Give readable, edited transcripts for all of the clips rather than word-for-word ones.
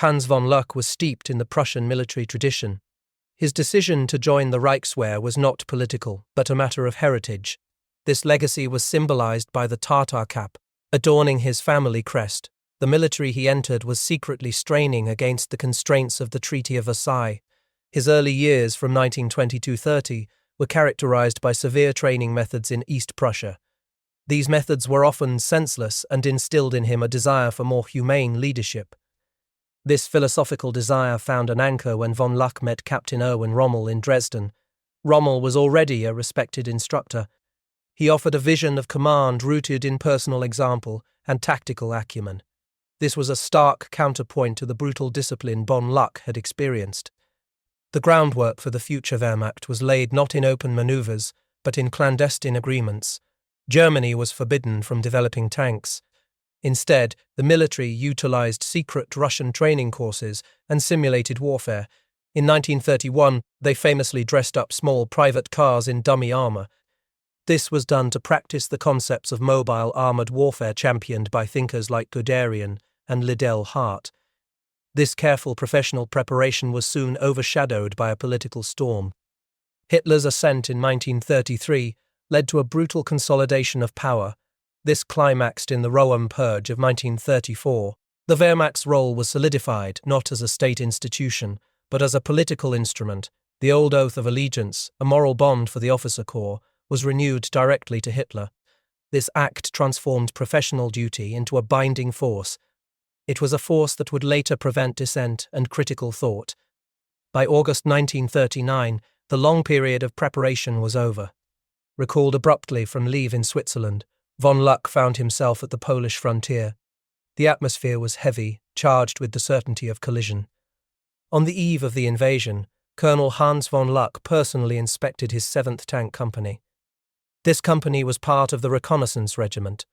Hans von Luck was steeped in the Prussian military tradition. His decision to join the Reichswehr was not political, but a matter of heritage. This legacy was symbolized by the Tartar cap, adorning his family crest. The military he entered was secretly straining against the constraints of the Treaty of Versailles. His early years from 1920–30 were characterized by severe training methods in East Prussia. These methods were often senseless and instilled in him a desire for more humane leadership. This philosophical desire found an anchor when von Luck met Captain Erwin Rommel in Dresden. Rommel was already a respected instructor. He offered a vision of command rooted in personal example and tactical acumen. This was a stark counterpoint to the brutal discipline von Luck had experienced. The groundwork for the future Wehrmacht was laid not in open maneuvers, but in clandestine agreements. Germany was forbidden from developing tanks. Instead, the military utilized secret Russian training courses and simulated warfare. In 1931, they famously dressed up small private cars in dummy armor. This was done to practice the concepts of mobile armored warfare championed by thinkers like Guderian and Liddell Hart. This careful professional preparation was soon overshadowed by a political storm. Hitler's ascent in 1933 led to a brutal consolidation of power. This climaxed in the Rommel Purge of 1934. The Wehrmacht's role was solidified not as a state institution, but as a political instrument. The old oath of allegiance, a moral bond for the officer corps, was renewed directly to Hitler. This act transformed professional duty into a binding force. It was a force that would later prevent dissent and critical thought. By August 1939, the long period of preparation was over. Recalled abruptly from leave in Switzerland, von Luck found himself at the Polish frontier. The atmosphere was heavy, charged with the certainty of collision. On the eve of the invasion, Colonel Hans von Luck personally inspected his 7th Tank Company. This company was part of the reconnaissance regiment.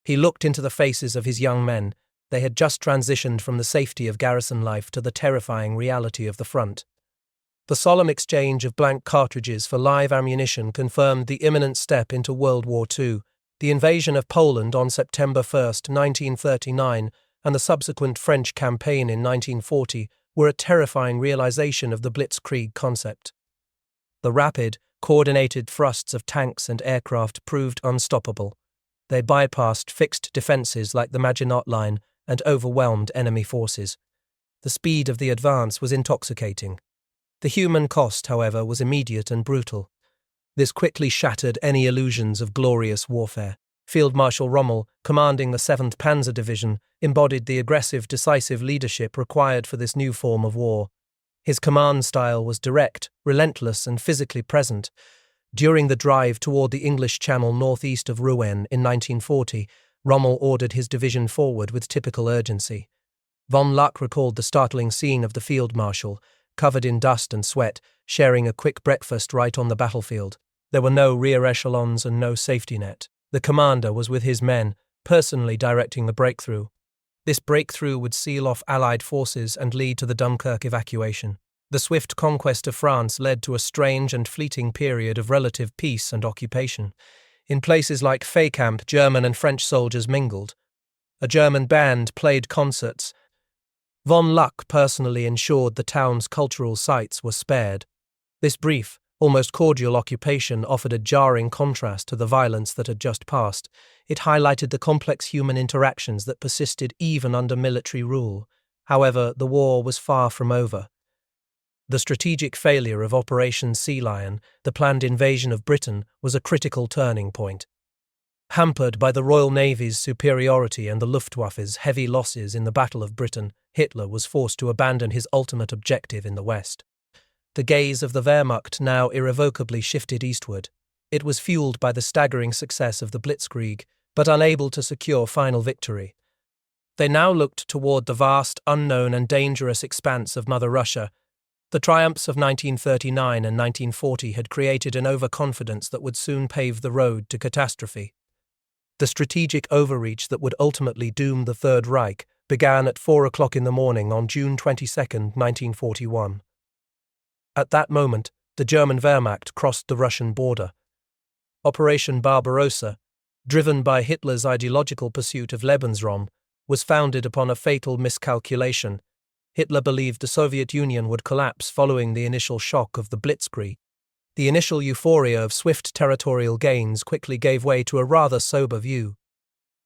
He looked into the faces of his young men. They had just transitioned from the safety of garrison life to the terrifying reality of the front. The solemn exchange of blank cartridges for live ammunition confirmed the imminent step into World War II. The invasion of Poland on September 1, 1939, and the subsequent French campaign in 1940 were a terrifying realization of the blitzkrieg concept. The rapid, coordinated thrusts of tanks and aircraft proved unstoppable. They bypassed fixed defenses like the Maginot Line and overwhelmed enemy forces. The speed of the advance was intoxicating. The human cost, however, was immediate and brutal. This quickly shattered any illusions of glorious warfare. Field Marshal Rommel, commanding the 7th Panzer Division, embodied the aggressive, decisive leadership required for this new form of war. His command style was direct, relentless, and physically present. During the drive toward the English Channel northeast of Rouen in 1940, Rommel ordered his division forward with typical urgency. Von Luck recalled the startling scene of the Field Marshal, covered in dust and sweat, sharing a quick breakfast right on the battlefield. There were no rear echelons and no safety net. The commander was with his men, personally directing the breakthrough. This breakthrough would seal off Allied forces and lead to the Dunkirk evacuation. The swift conquest of France led to a strange and fleeting period of relative peace and occupation. In places like Feykamp, German and French soldiers mingled. A German band played concerts. Von Luck personally ensured the town's cultural sites were spared. This brief, almost cordial occupation offered a jarring contrast to the violence that had just passed. It highlighted the complex human interactions that persisted even under military rule. However, the war was far from over. The strategic failure of Operation Sea Lion, the planned invasion of Britain, was a critical turning point. Hampered by the Royal Navy's superiority and the Luftwaffe's heavy losses in the Battle of Britain, Hitler was forced to abandon his ultimate objective in the West. The gaze of the Wehrmacht now irrevocably shifted eastward. It was fueled by the staggering success of the Blitzkrieg, but unable to secure final victory. They now looked toward the vast, unknown and dangerous expanse of Mother Russia. The triumphs of 1939 and 1940 had created an overconfidence that would soon pave the road to catastrophe. The strategic overreach that would ultimately doom the Third Reich began at 4 o'clock in the morning on June 22, 1941. At that moment, the German Wehrmacht crossed the Russian border. Operation Barbarossa, driven by Hitler's ideological pursuit of Lebensraum, was founded upon a fatal miscalculation. Hitler believed the Soviet Union would collapse following the initial shock of the Blitzkrieg. The initial euphoria of swift territorial gains quickly gave way to a rather sober view.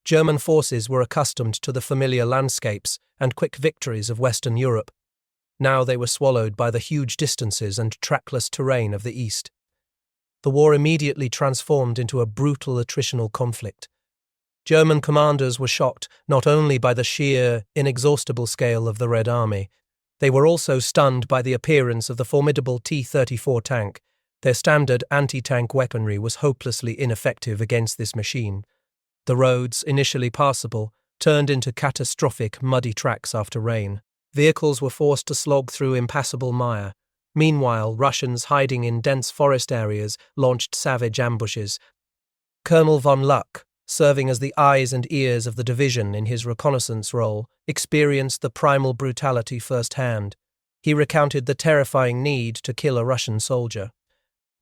German forces were accustomed to the familiar landscapes and quick victories of Western Europe. Now they were swallowed by the huge distances and trackless terrain of the East. The war immediately transformed into a brutal attritional conflict. German commanders were shocked not only by the sheer, inexhaustible scale of the Red Army, they were also stunned by the appearance of the formidable T-34 tank. Their standard anti-tank weaponry was hopelessly ineffective against this machine. The roads, initially passable, turned into catastrophic, muddy tracks after rain. Vehicles were forced to slog through impassable mire. Meanwhile, Russians hiding in dense forest areas launched savage ambushes. Colonel von Luck, serving as the eyes and ears of the division in his reconnaissance role, experienced the primal brutality firsthand. He recounted the terrifying need to kill a Russian soldier.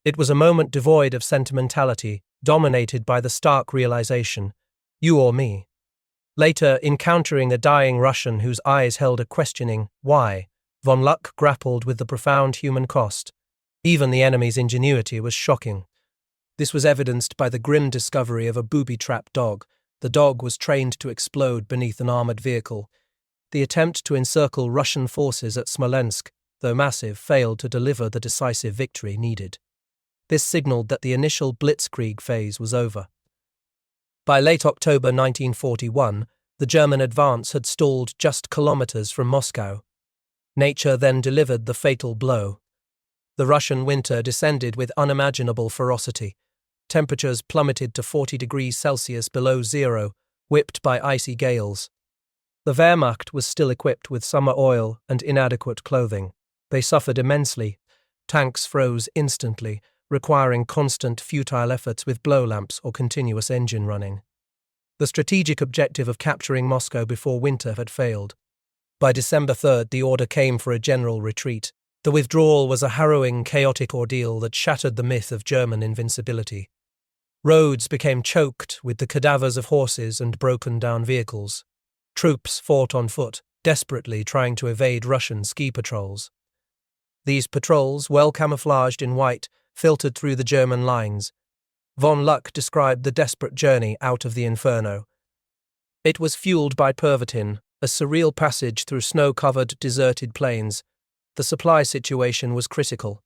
It was a moment devoid of sentimentality, dominated by the stark realization, you or me. Later, encountering a dying Russian whose eyes held a questioning why, von Luck grappled with the profound human cost. Even the enemy's ingenuity was shocking. This was evidenced by the grim discovery of a booby-trapped dog. The dog was trained to explode beneath an armored vehicle. The attempt to encircle Russian forces at Smolensk, though massive, failed to deliver the decisive victory needed. This signaled that the initial Blitzkrieg phase was over. By late October 1941, the German advance had stalled just kilometers from Moscow. Nature then delivered the fatal blow. The Russian winter descended with unimaginable ferocity. Temperatures plummeted to 40 degrees Celsius below zero, whipped by icy gales. The Wehrmacht was still equipped with summer oil and inadequate clothing. They suffered immensely. Tanks froze instantly, requiring constant, futile efforts with blow lamps or continuous engine running. The strategic objective of capturing Moscow before winter had failed. By December 3rd, the order came for a general retreat. The withdrawal was a harrowing, chaotic ordeal that shattered the myth of German invincibility. Roads became choked with the cadavers of horses and broken-down vehicles. Troops fought on foot, desperately trying to evade Russian ski patrols. These patrols, well camouflaged in white, filtered through the German lines. Von Luck described the desperate journey out of the inferno. It was fueled by Pervitin, a surreal passage through snow-covered, deserted plains. The supply situation was critical.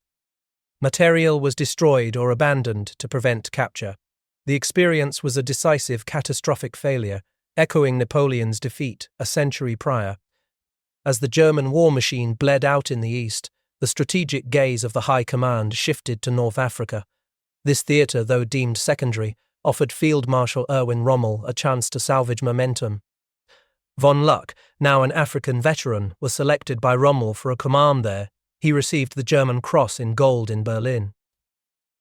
Material was destroyed or abandoned to prevent capture. The experience was a decisive, catastrophic failure, echoing Napoleon's defeat a century prior. As the German war machine bled out in the east, the strategic gaze of the High Command shifted to North Africa. This theatre, though deemed secondary, offered Field Marshal Erwin Rommel a chance to salvage momentum. Von Luck, now an African veteran, was selected by Rommel for a command there. He received the German Cross in gold in Berlin.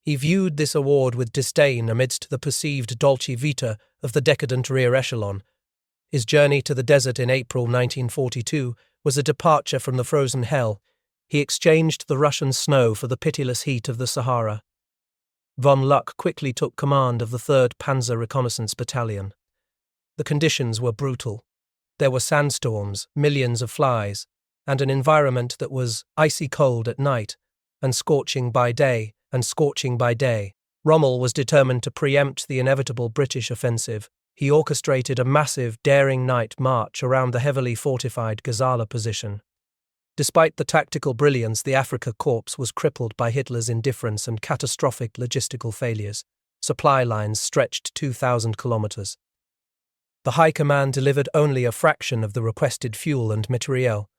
He viewed this award with disdain amidst the perceived dolce vita of the decadent rear echelon. His journey to the desert in April 1942 was a departure from the frozen hell. He exchanged the Russian snow for the pitiless heat of the Sahara. Von Luck quickly took command of the 3rd Panzer Reconnaissance Battalion. The conditions were brutal. There were sandstorms, millions of flies, and an environment that was icy cold at night, and scorching by day. Rommel was determined to preempt the inevitable British offensive. He orchestrated a massive, daring night march around the heavily fortified Gazala position. Despite the tactical brilliance, the Afrika Korps was crippled by Hitler's indifference and catastrophic logistical failures. Supply lines stretched 2,000 kilometers. The High Command delivered only a fraction of the requested fuel and materiel.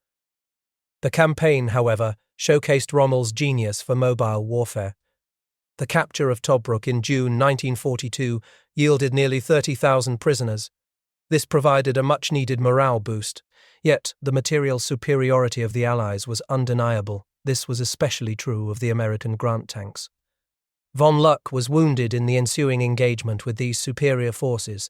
The campaign, however, showcased Rommel's genius for mobile warfare. The capture of Tobruk in June 1942 yielded nearly 30,000 prisoners. This provided a much-needed morale boost. Yet, the material superiority of the Allies was undeniable. This was especially true of the American Grant tanks. Von Luck was wounded in the ensuing engagement with these superior forces.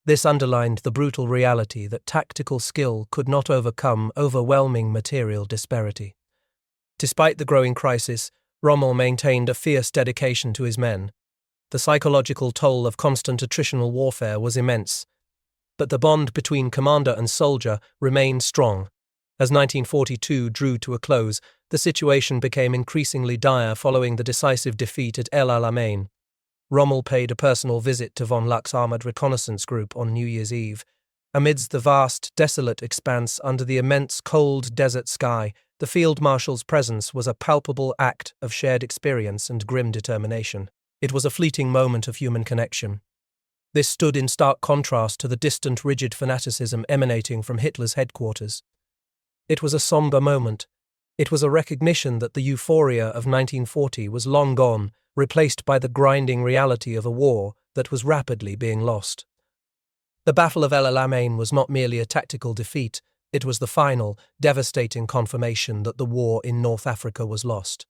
This underlined the brutal reality that tactical skill could not overcome overwhelming material disparity. Despite the growing crisis, Rommel maintained a fierce dedication to his men. The psychological toll of constant attritional warfare was immense, but the bond between commander and soldier remained strong. As 1942 drew to a close, the situation became increasingly dire following the decisive defeat at El Alamein. Rommel paid a personal visit to von Luck's armoured reconnaissance group on New Year's Eve. Amidst the vast, desolate expanse under the immense cold desert sky, the Field Marshal's presence was a palpable act of shared experience and grim determination. It was a fleeting moment of human connection. This stood in stark contrast to the distant, rigid fanaticism emanating from Hitler's headquarters. It was a somber moment. It was a recognition that the euphoria of 1940 was long gone, replaced by the grinding reality of a war that was rapidly being lost. The Battle of El Alamein was not merely a tactical defeat, it was the final, devastating confirmation that the war in North Africa was lost.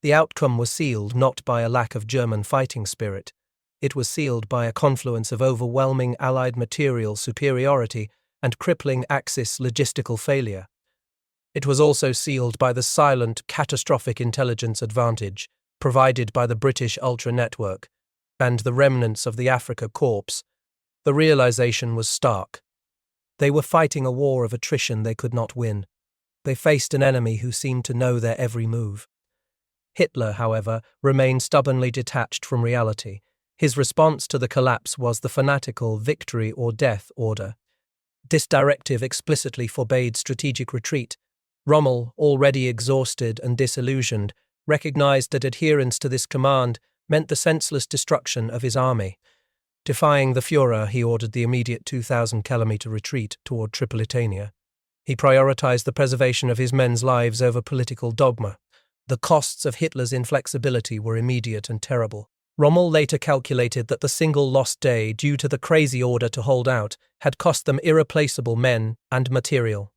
The outcome was sealed not by a lack of German fighting spirit. It was sealed by a confluence of overwhelming Allied material superiority and crippling Axis logistical failure. It was also sealed by the silent, catastrophic intelligence advantage provided by the British Ultra Network and the remnants of the Afrika Korps. The realization was stark. They were fighting a war of attrition they could not win. They faced an enemy who seemed to know their every move. Hitler, however, remained stubbornly detached from reality. His response to the collapse was the fanatical victory or death order. This directive explicitly forbade strategic retreat. Rommel, already exhausted and disillusioned, recognized that adherence to this command meant the senseless destruction of his army. Defying the Führer, he ordered the immediate 2,000-kilometer retreat toward Tripolitania. He prioritized the preservation of his men's lives over political dogma. The costs of Hitler's inflexibility were immediate and terrible. Rommel later calculated that the single lost day, due to the crazy order to hold out, had cost them irreplaceable men and material.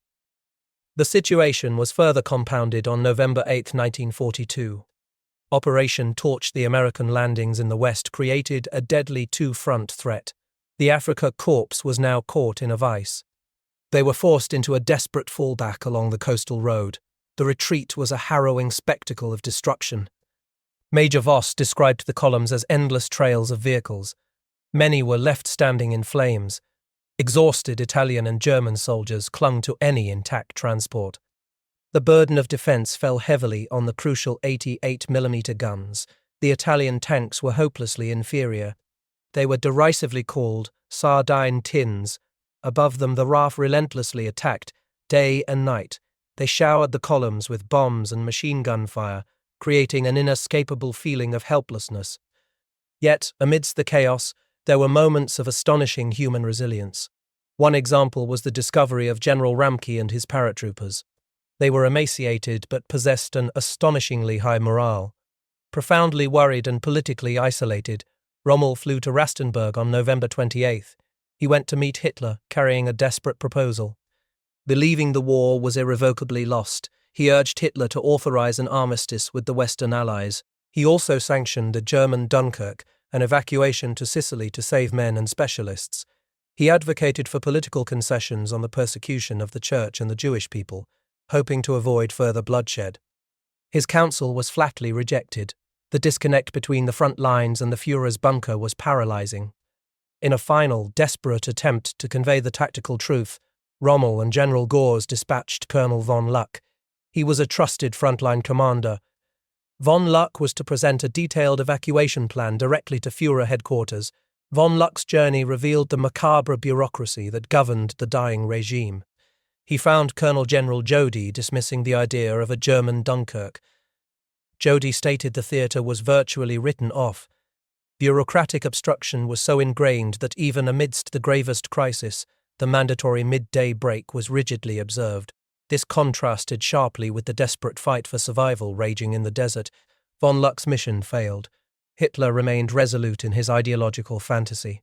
The situation was further compounded on November 8, 1942. Operation Torch, the American landings in the West, created a deadly two-front threat. The Afrika Korps was now caught in a vice. They were forced into a desperate fallback along the coastal road. The retreat was a harrowing spectacle of destruction. Major Voss described the columns as endless trails of vehicles. Many were left standing in flames. Exhausted Italian and German soldiers clung to any intact transport. The burden of defense fell heavily on the crucial 88mm guns. The Italian tanks were hopelessly inferior. They were derisively called sardine tins. Above them the RAF relentlessly attacked, day and night. They showered the columns with bombs and machine gun fire, creating an inescapable feeling of helplessness. Yet, amidst the chaos, there were moments of astonishing human resilience. One example was the discovery of General Ramke and his paratroopers. They were emaciated but possessed an astonishingly high morale. Profoundly worried and politically isolated, Rommel flew to Rastenburg on November 28th. He went to meet Hitler, carrying a desperate proposal. Believing the war was irrevocably lost, he urged Hitler to authorize an armistice with the Western Allies. He also sanctioned a German Dunkirk, an evacuation to Sicily to save men and specialists. He advocated for political concessions on the persecution of the Church and the Jewish people, hoping to avoid further bloodshed. His counsel was flatly rejected. The disconnect between the front lines and the Führer's bunker was paralyzing. In a final, desperate attempt to convey the tactical truth, Rommel and General Gors dispatched Colonel von Luck. He was a trusted frontline commander. Von Luck was to present a detailed evacuation plan directly to Führer headquarters. Von Luck's journey revealed the macabre bureaucracy that governed the dying regime. He found Colonel General Jody dismissing the idea of a German Dunkirk. Jody stated the theatre was virtually written off. Bureaucratic obstruction was so ingrained that even amidst the gravest crisis, the mandatory midday break was rigidly observed. This contrasted sharply with the desperate fight for survival raging in the desert. Von Luck's mission failed. Hitler remained resolute in his ideological fantasy.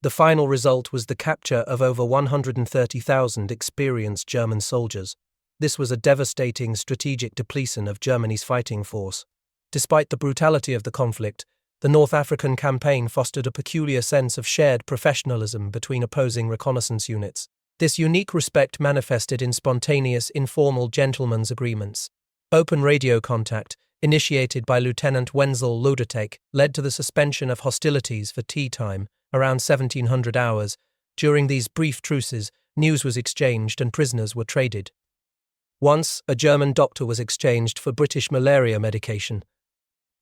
The final result was the capture of over 130,000 experienced German soldiers. This was a devastating strategic depletion of Germany's fighting force. Despite the brutality of the conflict, the North African campaign fostered a peculiar sense of shared professionalism between opposing reconnaissance units. This unique respect manifested in spontaneous, informal gentlemen's agreements. Open radio contact, initiated by Lieutenant Wenzel Lodetek, led to the suspension of hostilities for tea time, around 1700 hours. During these brief truces, news was exchanged and prisoners were traded. Once, a German doctor was exchanged for British malaria medication.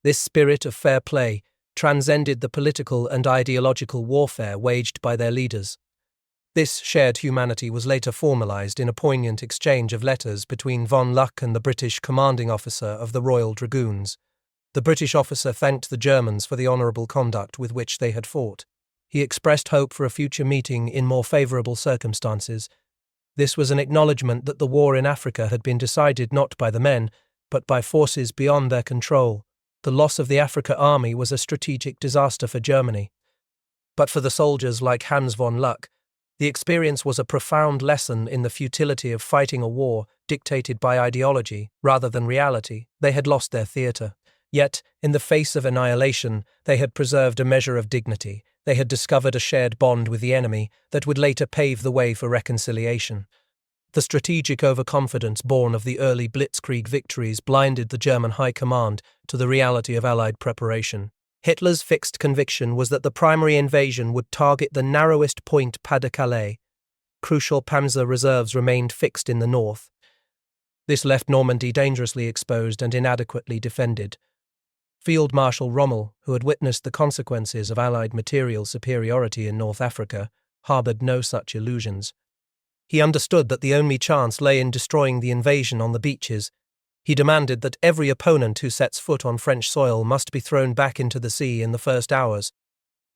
This spirit of fair play transcended the political and ideological warfare waged by their leaders. This shared humanity was later formalized in a poignant exchange of letters between von Luck and the British commanding officer of the Royal Dragoons. The British officer thanked the Germans for the honourable conduct with which they had fought. He expressed hope for a future meeting in more favourable circumstances. This was an acknowledgement that the war in Africa had been decided not by the men, but by forces beyond their control. The loss of the Africa army was a strategic disaster for Germany. But for the soldiers like Hans von Luck, the experience was a profound lesson in the futility of fighting a war dictated by ideology rather than reality. They had lost their theatre. Yet, in the face of annihilation, they had preserved a measure of dignity. They had discovered a shared bond with the enemy that would later pave the way for reconciliation. The strategic overconfidence born of the early blitzkrieg victories blinded the German high command to the reality of Allied preparation. Hitler's fixed conviction was that the primary invasion would target the narrowest point, Pas-de-Calais. Crucial panzer reserves remained fixed in the north. This left Normandy dangerously exposed and inadequately defended. Field Marshal Rommel, who had witnessed the consequences of Allied material superiority in North Africa, harboured no such illusions. He understood that the only chance lay in destroying the invasion on the beaches. He demanded that every opponent who sets foot on French soil must be thrown back into the sea in the first hours.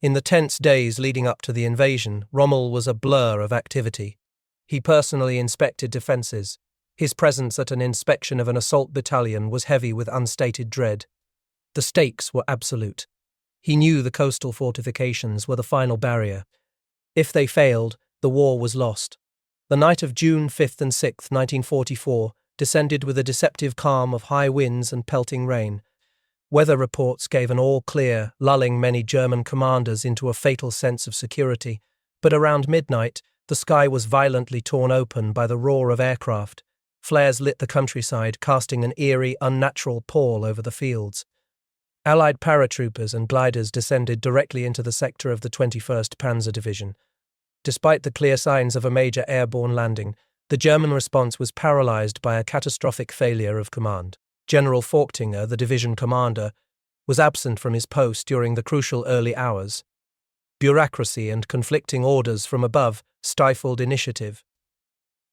In the tense days leading up to the invasion, Rommel was a blur of activity. He personally inspected defences. His presence at an inspection of an assault battalion was heavy with unstated dread. The stakes were absolute. He knew the coastal fortifications were the final barrier. If they failed, the war was lost. The night of June 5th and 6th, 1944, descended with a deceptive calm of high winds and pelting rain. Weather reports gave an all-clear, lulling many German commanders into a fatal sense of security, but around midnight, the sky was violently torn open by the roar of aircraft. Flares lit the countryside, casting an eerie, unnatural pall over the fields. Allied paratroopers and gliders descended directly into the sector of the 21st Panzer Division. Despite the clear signs of a major airborne landing, the German response was paralysed by a catastrophic failure of command. General Forchtinger, the division commander, was absent from his post during the crucial early hours. Bureaucracy and conflicting orders from above stifled initiative.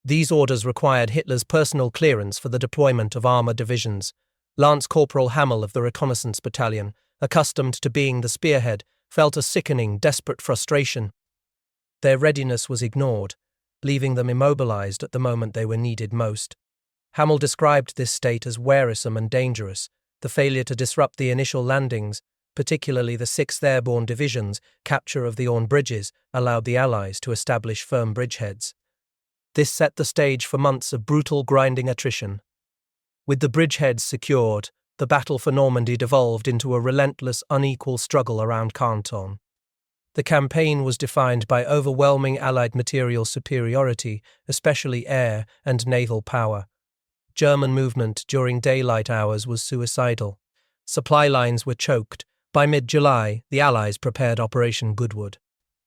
These orders required Hitler's personal clearance for the deployment of armoured divisions. Lance Corporal Rommel of the Reconnaissance Battalion, accustomed to being the spearhead, felt a sickening, desperate frustration. Their readiness was ignored, leaving them immobilized at the moment they were needed most. Rommel described this state as wearisome and dangerous. The failure to disrupt the initial landings, particularly the 6th Airborne Division's capture of the Orne bridges, allowed the Allies to establish firm bridgeheads. This set the stage for months of brutal grinding attrition. With the bridgeheads secured, the battle for Normandy devolved into a relentless, unequal struggle around Canton. The campaign was defined by overwhelming Allied material superiority, especially air and naval power. German movement during daylight hours was suicidal. Supply lines were choked. By mid-July, the Allies prepared Operation Goodwood.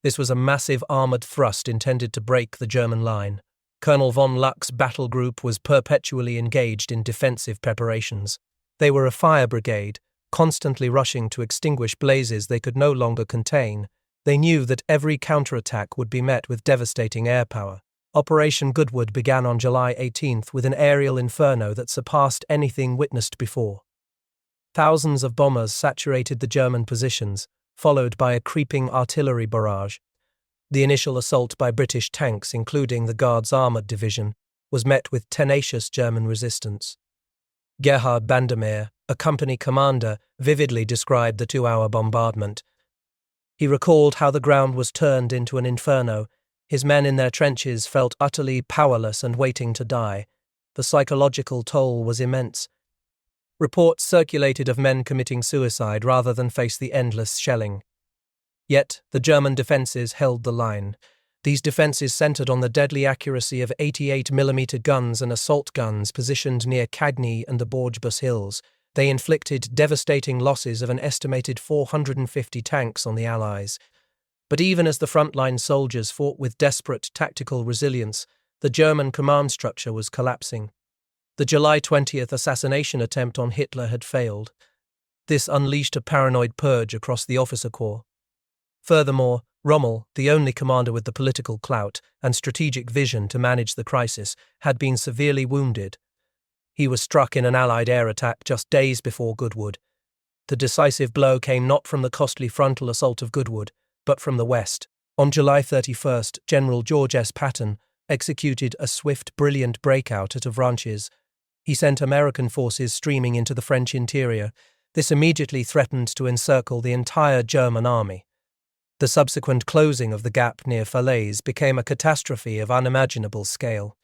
This was a massive armoured thrust intended to break the German line. Colonel von Luck's battle group was perpetually engaged in defensive preparations. They were a fire brigade, constantly rushing to extinguish blazes they could no longer contain. They knew that every counterattack would be met with devastating air power. Operation Goodwood began on July 18th with an aerial inferno that surpassed anything witnessed before. Thousands of bombers saturated the German positions, followed by a creeping artillery barrage. The initial assault by British tanks, including the Guards Armoured Division, was met with tenacious German resistance. Gerhard Bandermeer, a company commander, vividly described the 2-hour bombardment. He recalled how the ground was turned into an inferno. His men in their trenches felt utterly powerless and waiting to die. The psychological toll was immense. Reports circulated of men committing suicide rather than face the endless shelling. Yet, the German defences held the line. These defences centred on the deadly accuracy of 88mm guns and assault guns positioned near Cagny and the Borgebus Hills. They inflicted devastating losses of an estimated 450 tanks on the Allies. But even as the frontline soldiers fought with desperate tactical resilience, the German command structure was collapsing. The July 20th assassination attempt on Hitler had failed. This unleashed a paranoid purge across the officer corps. Furthermore, Rommel, the only commander with the political clout and strategic vision to manage the crisis, had been severely wounded. He was struck in an Allied air attack just days before Goodwood. The decisive blow came not from the costly frontal assault of Goodwood, but from the west. On July 31st, General George S. Patton executed a swift, brilliant breakout at Avranches. He sent American forces streaming into the French interior. This immediately threatened to encircle the entire German army. The subsequent closing of the gap near Falaise became a catastrophe of unimaginable scale.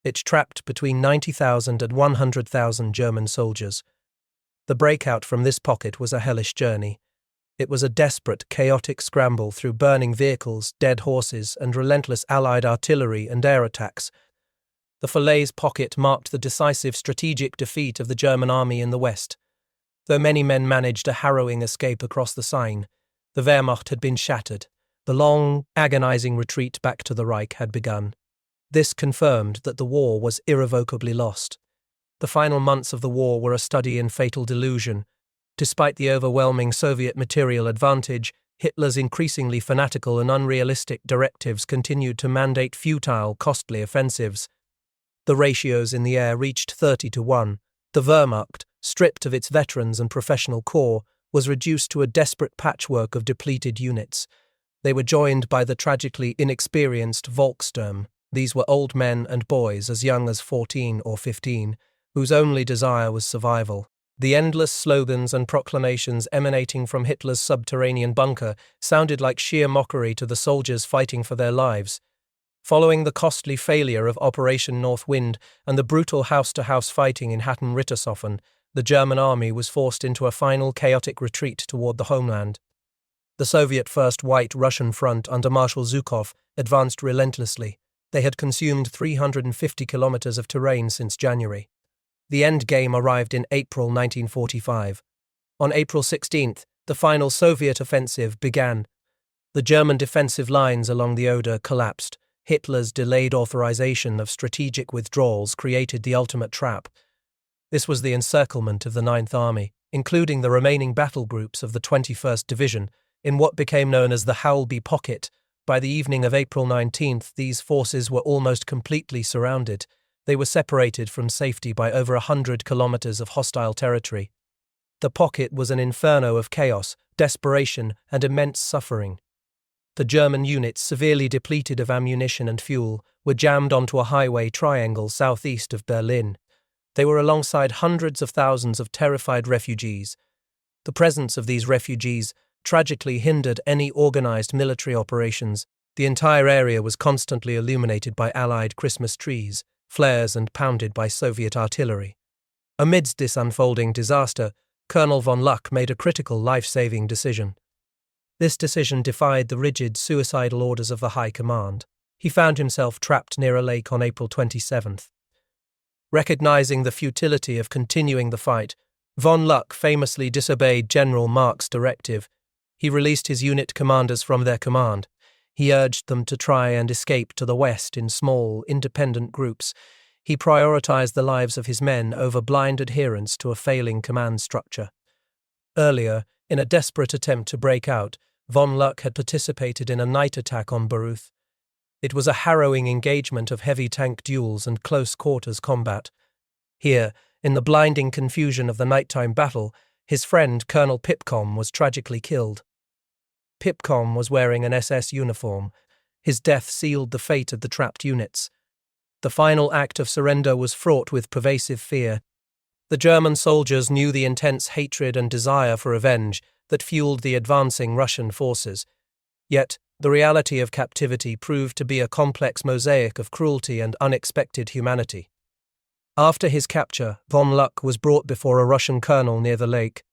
It trapped between 90,000 and 100,000 German soldiers. The breakout from this pocket was a hellish journey. It was a desperate, chaotic scramble through burning vehicles, dead horses, and relentless Allied artillery and air attacks. The Falaise pocket marked the decisive strategic defeat of the German army in the west. Though many men managed a harrowing escape across the Seine, the Wehrmacht had been shattered. The long, agonizing retreat back to the Reich had begun. This confirmed that the war was irrevocably lost. The final months of the war were a study in fatal delusion. Despite the overwhelming Soviet material advantage, Hitler's increasingly fanatical and unrealistic directives continued to mandate futile, costly offensives. The ratios in the air reached 30-1. The Wehrmacht, stripped of its veterans and professional corps, was reduced to a desperate patchwork of depleted units. They were joined by the tragically inexperienced Volkssturm. These were old men and boys as young as 14 or 15, whose only desire was survival. The endless slogans and proclamations emanating from Hitler's subterranean bunker sounded like sheer mockery to the soldiers fighting for their lives. Following the costly failure of Operation North Wind and the brutal house-to-house fighting in Hatten-Rittershofen, the German army was forced into a final chaotic retreat toward the homeland. The Soviet First White Russian Front under Marshal Zhukov advanced relentlessly. They had consumed 350 kilometers of terrain since January. The end game arrived in April 1945. On April 16th, the final Soviet offensive began. The German defensive lines along the Oder collapsed. Hitler's delayed authorization of strategic withdrawals created the ultimate trap. This was the encirclement of the Ninth Army, including the remaining battle groups of the 21st Division, in what became known as the Howlby Pocket. By the evening of April 19th, these forces were almost completely surrounded. They were separated from safety by over 100 kilometers of hostile territory. The pocket was an inferno of chaos, desperation, and immense suffering. The German units, severely depleted of ammunition and fuel, were jammed onto a highway triangle southeast of Berlin. They were alongside hundreds of thousands of terrified refugees. The presence of these refugees tragically hindered any organized military operations. The entire area was constantly illuminated by Allied Christmas trees, flares, and pounded by Soviet artillery. Amidst this unfolding disaster, Colonel von Luck made a critical life-saving decision. This decision defied the rigid, suicidal orders of the High Command. He found himself trapped near a lake on April 27th. Recognizing the futility of continuing the fight, von Luck famously disobeyed General Mark's directive. He released his unit commanders from their command. He urged them to try and escape to the west in small, independent groups. He prioritized the lives of his men over blind adherence to a failing command structure. Earlier, in a desperate attempt to break out, von Luck had participated in a night attack on Baruth. It was a harrowing engagement of heavy tank duels and close-quarters combat. Here, in the blinding confusion of the nighttime battle, his friend Colonel Pipcom was tragically killed. Pipcom was wearing an SS uniform. His death sealed the fate of the trapped units. The final act of surrender was fraught with pervasive fear. The German soldiers knew the intense hatred and desire for revenge that fueled the advancing Russian forces. Yet, the reality of captivity proved to be a complex mosaic of cruelty and unexpected humanity. After his capture, von Luck was brought before a Russian colonel near the lake.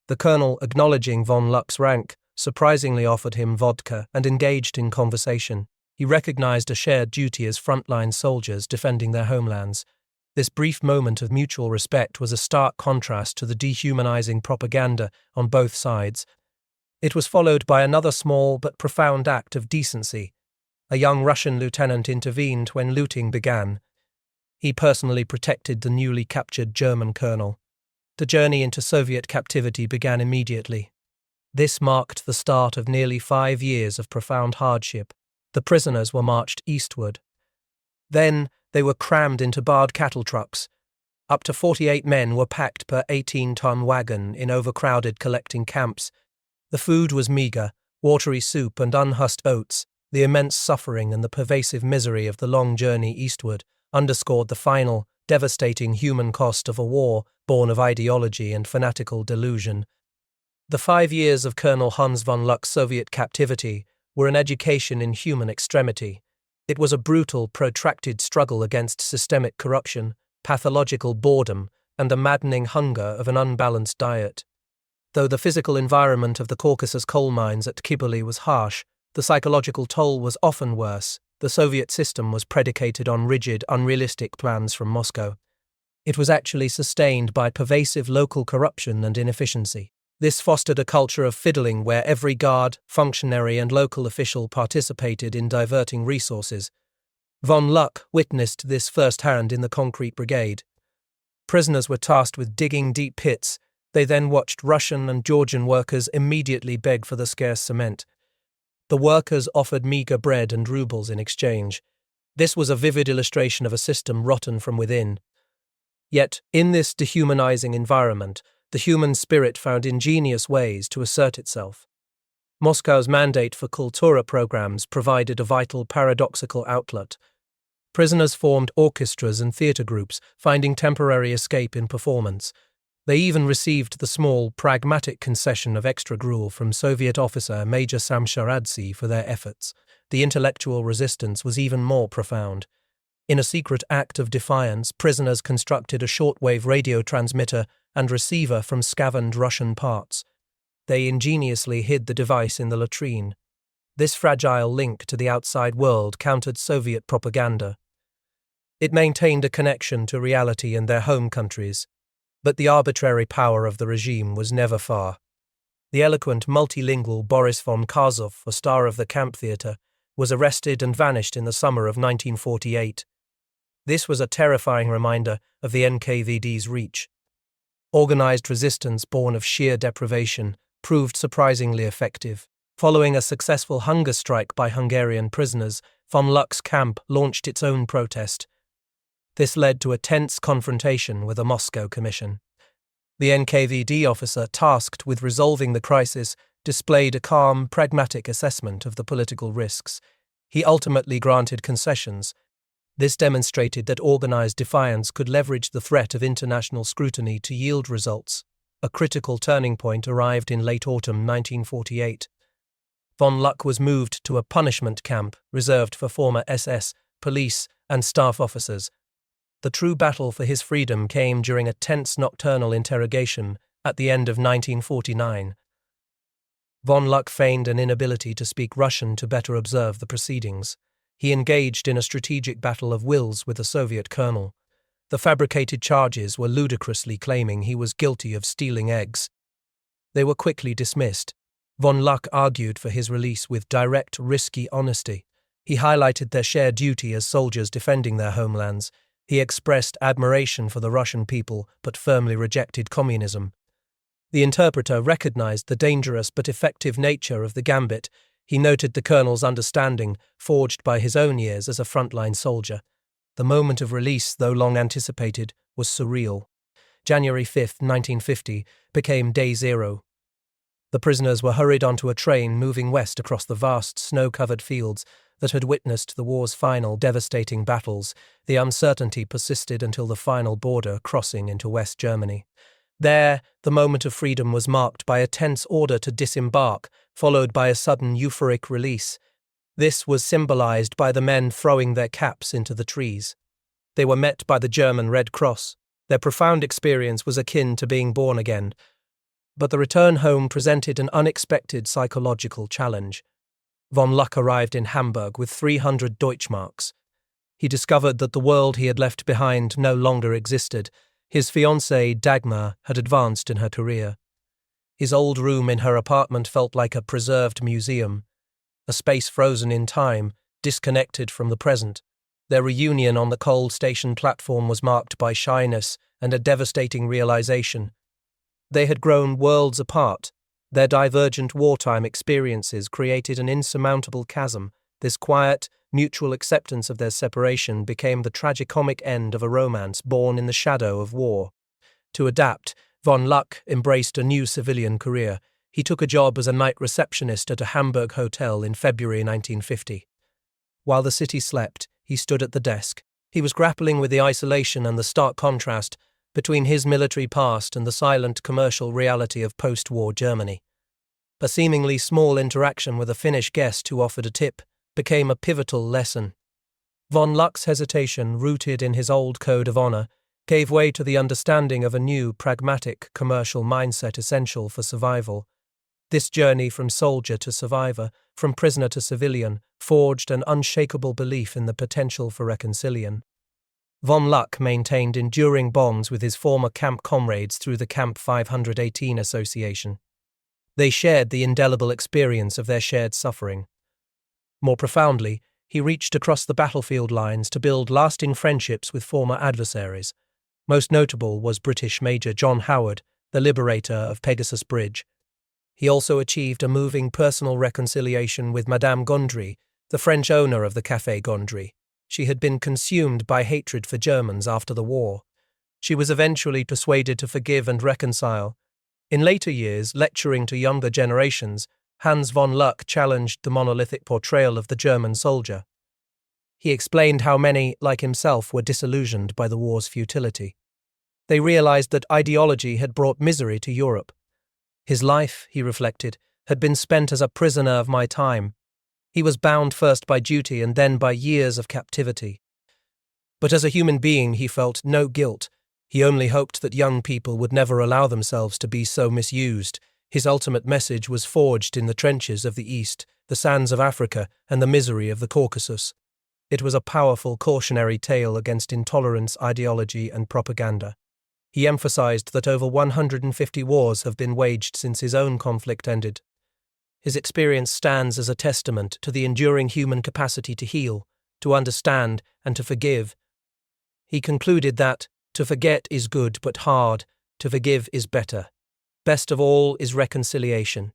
The colonel, acknowledging von Luck's rank, surprisingly offered him vodka and engaged in conversation. He recognized a shared duty as frontline soldiers defending their homelands. This brief moment of mutual respect was a stark contrast to the dehumanizing propaganda on both sides. It was followed by another small but profound act of decency. A young Russian lieutenant intervened when looting began. He personally protected the newly captured German colonel. The journey into Soviet captivity began immediately. This marked the start of nearly 5 years of profound hardship. The prisoners were marched eastward. Then they were crammed into barred cattle trucks. Up to 48 men were packed per 18-ton wagon in overcrowded collecting camps. The food was meager, watery soup and unhusked oats. The immense suffering and the pervasive misery of the long journey eastward underscored the final, devastating human cost of a war born of ideology and fanatical delusion. The 5 years of Colonel Hans von Luck's Soviet captivity were an education in human extremity. It was a brutal, protracted struggle against systemic corruption, pathological boredom, and the maddening hunger of an unbalanced diet. Though the physical environment of the Caucasus coal mines at Kibuli was harsh, the psychological toll was often worse. The Soviet system was predicated on rigid, unrealistic plans from Moscow. It was actually sustained by pervasive local corruption and inefficiency. This fostered a culture of fiddling where every guard, functionary and local official participated in diverting resources. Von Luck witnessed this firsthand in the Concrete Brigade. Prisoners were tasked with digging deep pits. They then watched Russian and Georgian workers immediately beg for the scarce cement. The workers offered meager bread and rubles in exchange. This was a vivid illustration of a system rotten from within. Yet, in this dehumanizing environment, the human spirit found ingenious ways to assert itself. Moscow's mandate for Kultura programs provided a vital paradoxical outlet. Prisoners formed orchestras and theatre groups, finding temporary escape in performance. They even received the small, pragmatic concession of extra gruel from Soviet officer Major Samsharadze for their efforts. The intellectual resistance was even more profound. In a secret act of defiance, prisoners constructed a shortwave radio transmitter and receiver from scavenged Russian parts. They ingeniously hid the device in the latrine. This fragile link to the outside world countered Soviet propaganda. It maintained a connection to reality in their home countries. But the arbitrary power of the regime was never far. The eloquent, multilingual Boris von Karsov, a star of the camp theatre, was arrested and vanished in the summer of 1948. This was a terrifying reminder of the NKVD's reach. Organized resistance born of sheer deprivation proved surprisingly effective. Following a successful hunger strike by Hungarian prisoners, von Luck's camp launched its own protest. This led to a tense confrontation with a Moscow commission. The NKVD officer tasked with resolving the crisis displayed a calm, pragmatic assessment of the political risks. He ultimately granted concessions. This demonstrated that organized defiance could leverage the threat of international scrutiny to yield results. A critical turning point arrived in late autumn 1948. Von Luck was moved to a punishment camp reserved for former SS, police, and staff officers. The true battle for his freedom came during a tense nocturnal interrogation at the end of 1949. Von Luck feigned an inability to speak Russian to better observe the proceedings. He engaged in a strategic battle of wills with the Soviet colonel. The fabricated charges were ludicrously claiming he was guilty of stealing eggs. They were quickly dismissed. Von Luck argued for his release with direct, risky honesty. He highlighted their shared duty as soldiers defending their homelands. He expressed admiration for the Russian people, but firmly rejected communism. The interpreter recognized the dangerous but effective nature of the gambit. He noted the colonel's understanding, forged by his own years as a frontline soldier. The moment of release, though long anticipated, was surreal. January 5, 1950, became day zero. The prisoners were hurried onto a train moving west across the vast, snow-covered fields that had witnessed the war's final devastating battles. The uncertainty persisted until the final border crossing into West Germany. There, the moment of freedom was marked by a tense order to disembark, followed by a sudden euphoric release. This was symbolized by the men throwing their caps into the trees. They were met by the German Red Cross. Their profound experience was akin to being born again. But the return home presented an unexpected psychological challenge. Von Luck arrived in Hamburg with 300 Deutschmarks. He discovered that the world he had left behind no longer existed. His fiancée, Dagmar, had advanced in her career. His old room in her apartment felt like a preserved museum, a space frozen in time, disconnected from the present. Their reunion on the coal station platform was marked by shyness and a devastating realization. They had grown worlds apart. Their divergent wartime experiences created an insurmountable chasm. This quiet, mutual acceptance of their separation became the tragicomic end of a romance born in the shadow of war. To adapt, von Luck embraced a new civilian career. He took a job as a night receptionist at a Hamburg hotel in February 1950. While the city slept, he stood at the desk. He was grappling with the isolation and the stark contrast between his military past and the silent commercial reality of post-war Germany. A seemingly small interaction with a Finnish guest who offered a tip became a pivotal lesson. Von Luck's hesitation, rooted in his old code of honor, gave way to the understanding of a new, pragmatic, commercial mindset essential for survival. This journey from soldier to survivor, from prisoner to civilian, forged an unshakable belief in the potential for reconciliation. Von Luck maintained enduring bonds with his former camp comrades through the Camp 518 Association. They shared the indelible experience of their shared suffering. More profoundly, he reached across the battlefield lines to build lasting friendships with former adversaries. Most notable was British Major John Howard, the liberator of Pegasus Bridge. He also achieved a moving personal reconciliation with Madame Gondry, the French owner of the Café Gondry. She had been consumed by hatred for Germans after the war. She was eventually persuaded to forgive and reconcile. In later years, lecturing to younger generations, Hans von Luck challenged the monolithic portrayal of the German soldier. He explained how many, like himself, were disillusioned by the war's futility. They realized that ideology had brought misery to Europe. His life, he reflected, had been spent as a prisoner of my time. He was bound first by duty and then by years of captivity. But as a human being, he felt no guilt. He only hoped that young people would never allow themselves to be so misused. His ultimate message was forged in the trenches of the East, the sands of Africa, and the misery of the Caucasus. It was a powerful cautionary tale against intolerance, ideology, and propaganda. He emphasized that over 150 wars have been waged since his own conflict ended. His experience stands as a testament to the enduring human capacity to heal, to understand, and to forgive. He concluded that, to forget is good but hard, to forgive is better. Best of all is reconciliation.